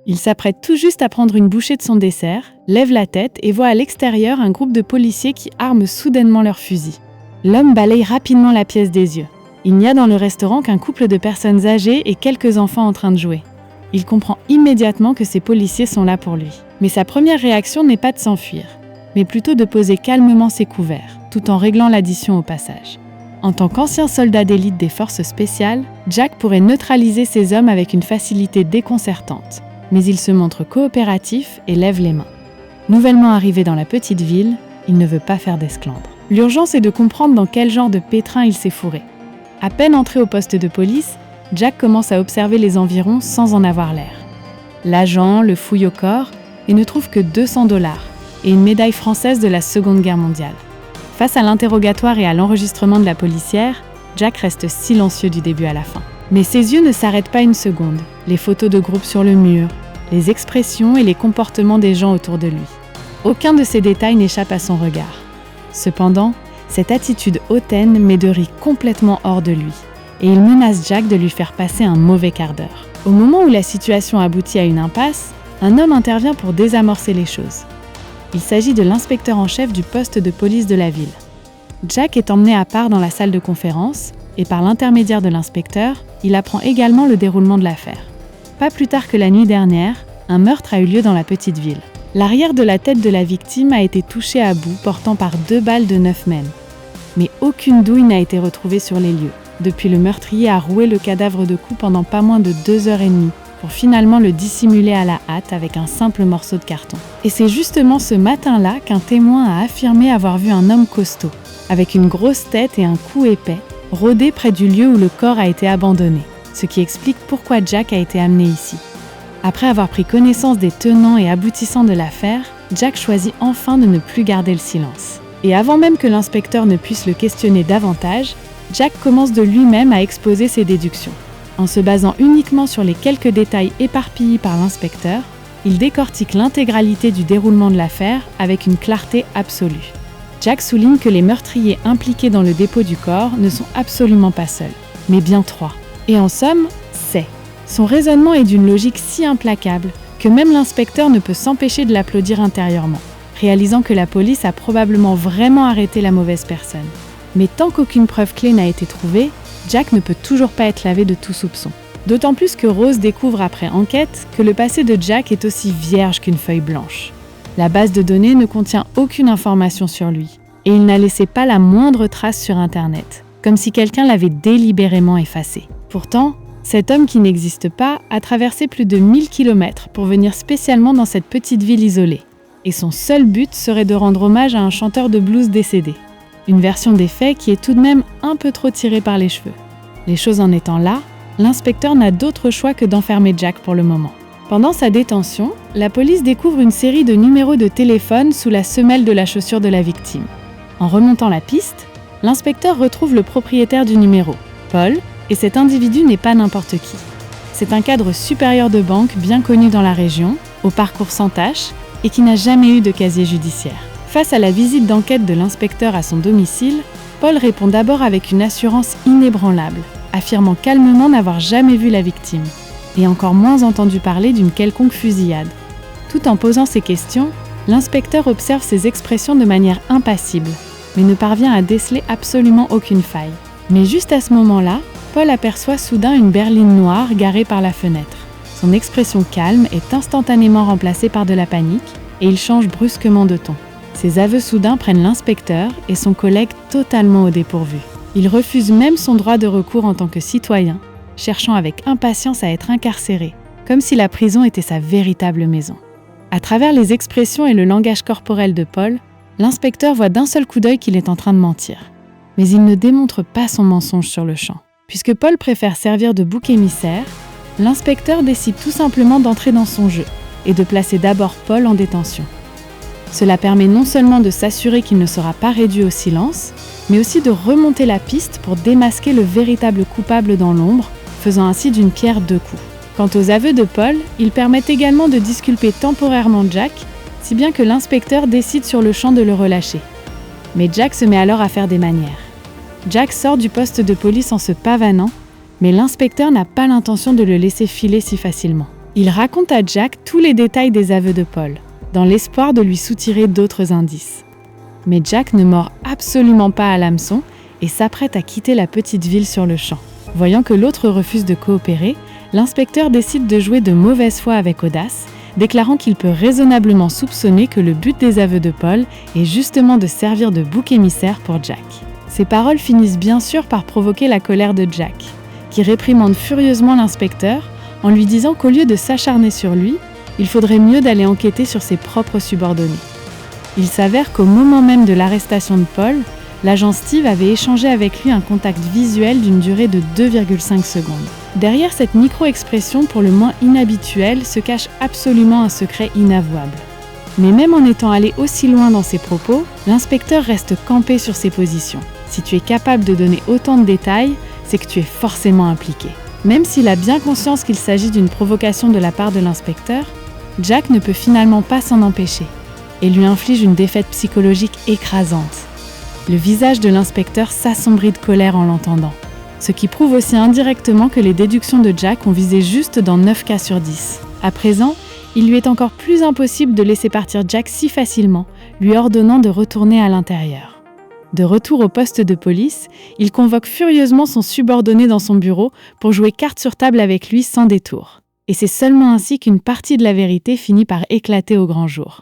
Il s'apprête tout juste à prendre une bouchée de son dessert, lève la tête et voit à l'extérieur un groupe de policiers qui arment soudainement leurs fusils. L'homme balaye rapidement la pièce des yeux. Il n'y a dans le restaurant qu'un couple de personnes âgées et quelques enfants en train de jouer. Il comprend immédiatement que ces policiers sont là pour lui. Mais sa première réaction n'est pas de s'enfuir, mais plutôt de poser calmement ses couverts, tout en réglant l'addition au passage. En tant qu'ancien soldat d'élite des forces spéciales, Jack pourrait neutraliser ces hommes avec une facilité déconcertante. Mais il se montre coopératif et lève les mains. Nouvellement arrivé dans la petite ville, il ne veut pas faire d'esclandre. L'urgence est de comprendre dans quel genre de pétrin il s'est fourré. À peine entré au poste de police, Jack commence à observer les environs sans en avoir l'air. L'agent le fouille au corps et ne trouve que 200 $ et une médaille française de la Seconde Guerre mondiale. Face à l'interrogatoire et à l'enregistrement de la policière, Jack reste silencieux du début à la fin. Mais ses yeux ne s'arrêtent pas une seconde. Les photos de groupe sur le mur, les expressions et les comportements des gens autour de lui. Aucun de ces détails n'échappe à son regard. Cependant, cette attitude hautaine met de Rick complètement hors de lui, et il menace Jack de lui faire passer un mauvais quart d'heure. Au moment où la situation aboutit à une impasse, un homme intervient pour désamorcer les choses. Il s'agit de l'inspecteur en chef du poste de police de la ville. Jack est emmené à part dans la salle de conférence, et par l'intermédiaire de l'inspecteur, il apprend également le déroulement de l'affaire. Pas plus tard que la nuit dernière, un meurtre a eu lieu dans la petite ville. L'arrière de la tête de la victime a été touché à bout, portant par 2 balles de 9 mm. Mais aucune douille n'a été retrouvée sur les lieux. Depuis, le meurtrier a roué le cadavre de coups pendant pas moins de 2h30, pour finalement le dissimuler à la hâte avec un simple morceau de carton. Et c'est justement ce matin-là qu'un témoin a affirmé avoir vu un homme costaud, avec une grosse tête et un cou épais, rôder près du lieu où le corps a été abandonné, ce qui explique pourquoi Jack a été amené ici. Après avoir pris connaissance des tenants et aboutissants de l'affaire, Jack choisit enfin de ne plus garder le silence. Et avant même que l'inspecteur ne puisse le questionner davantage, Jack commence de lui-même à exposer ses déductions. En se basant uniquement sur les quelques détails éparpillés par l'inspecteur, il décortique l'intégralité du déroulement de l'affaire avec une clarté absolue. Jack souligne que les meurtriers impliqués dans le dépôt du corps ne sont absolument pas seuls, mais bien 3. Et en somme, c'est. Son raisonnement est d'une logique si implacable que même l'inspecteur ne peut s'empêcher de l'applaudir intérieurement, réalisant que la police a probablement vraiment arrêté la mauvaise personne. Mais tant qu'aucune preuve clé n'a été trouvée, Jack ne peut toujours pas être lavé de tout soupçon. D'autant plus que Rose découvre après enquête que le passé de Jack est aussi vierge qu'une feuille blanche. La base de données ne contient aucune information sur lui, et il n'a laissé pas la moindre trace sur Internet, comme si quelqu'un l'avait délibérément effacé. Pourtant, cet homme qui n'existe pas a traversé plus de 1000 km pour venir spécialement dans cette petite ville isolée, et son seul but serait de rendre hommage à un chanteur de blues décédé. Une version des faits qui est tout de même un peu trop tirée par les cheveux. Les choses en étant là, l'inspecteur n'a d'autre choix que d'enfermer Jack pour le moment. Pendant sa détention, la police découvre une série de numéros de téléphone sous la semelle de la chaussure de la victime. En remontant la piste, l'inspecteur retrouve le propriétaire du numéro, Paul, et cet individu n'est pas n'importe qui. C'est un cadre supérieur de banque bien connu dans la région, au parcours sans tache, et qui n'a jamais eu de casier judiciaire. Face à la visite d'enquête de l'inspecteur à son domicile, Paul répond d'abord avec une assurance inébranlable, affirmant calmement n'avoir jamais vu la victime, et encore moins entendu parler d'une quelconque fusillade. Tout en posant ces questions, l'inspecteur observe ses expressions de manière impassible, mais ne parvient à déceler absolument aucune faille. Mais juste à ce moment-là, Paul aperçoit soudain une berline noire garée par la fenêtre. Son expression calme est instantanément remplacée par de la panique, et il change brusquement de ton. Ses aveux soudains prennent l'inspecteur et son collègue totalement au dépourvu. Il refuse même son droit de recours en tant que citoyen, cherchant avec impatience à être incarcéré, comme si la prison était sa véritable maison. À travers les expressions et le langage corporel de Paul, l'inspecteur voit d'un seul coup d'œil qu'il est en train de mentir. Mais il ne démontre pas son mensonge sur le champ. Puisque Paul préfère servir de bouc émissaire, l'inspecteur décide tout simplement d'entrer dans son jeu et de placer d'abord Paul en détention. Cela permet non seulement de s'assurer qu'il ne sera pas réduit au silence, mais aussi de remonter la piste pour démasquer le véritable coupable dans l'ombre, faisant ainsi d'une pierre 2 coups. Quant aux aveux de Paul, ils permettent également de disculper temporairement Jack, si bien que l'inspecteur décide sur le champ de le relâcher. Mais Jack se met alors à faire des manières. Jack sort du poste de police en se pavanant, mais l'inspecteur n'a pas l'intention de le laisser filer si facilement. Il raconte à Jack tous les détails des aveux de Paul, dans l'espoir de lui soutirer d'autres indices. Mais Jack ne mord absolument pas à l'hameçon et s'apprête à quitter la petite ville sur le champ. Voyant que l'autre refuse de coopérer, l'inspecteur décide de jouer de mauvaise foi avec audace, déclarant qu'il peut raisonnablement soupçonner que le but des aveux de Paul est justement de servir de bouc émissaire pour Jack. Ces paroles finissent bien sûr par provoquer la colère de Jack, qui réprimande furieusement l'inspecteur en lui disant qu'au lieu de s'acharner sur lui, il faudrait mieux d'aller enquêter sur ses propres subordonnés. Il s'avère qu'au moment même de l'arrestation de Paul, l'agent Steve avait échangé avec lui un contact visuel d'une durée de 2,5 secondes. Derrière cette micro-expression pour le moins inhabituelle se cache absolument un secret inavouable. Mais même en étant allé aussi loin dans ses propos, l'inspecteur reste campé sur ses positions. Si tu es capable de donner autant de détails, c'est que tu es forcément impliqué. Même s'il a bien conscience qu'il s'agit d'une provocation de la part de l'inspecteur, Jack ne peut finalement pas s'en empêcher et lui inflige une défaite psychologique écrasante. Le visage de l'inspecteur s'assombrit de colère en l'entendant, ce qui prouve aussi indirectement que les déductions de Jack ont visé juste dans 9 cas sur 10. À présent, il lui est encore plus impossible de laisser partir Jack si facilement, lui ordonnant de retourner à l'intérieur. De retour au poste de police, il convoque furieusement son subordonné dans son bureau pour jouer carte sur table avec lui sans détour. Et c'est seulement ainsi qu'une partie de la vérité finit par éclater au grand jour.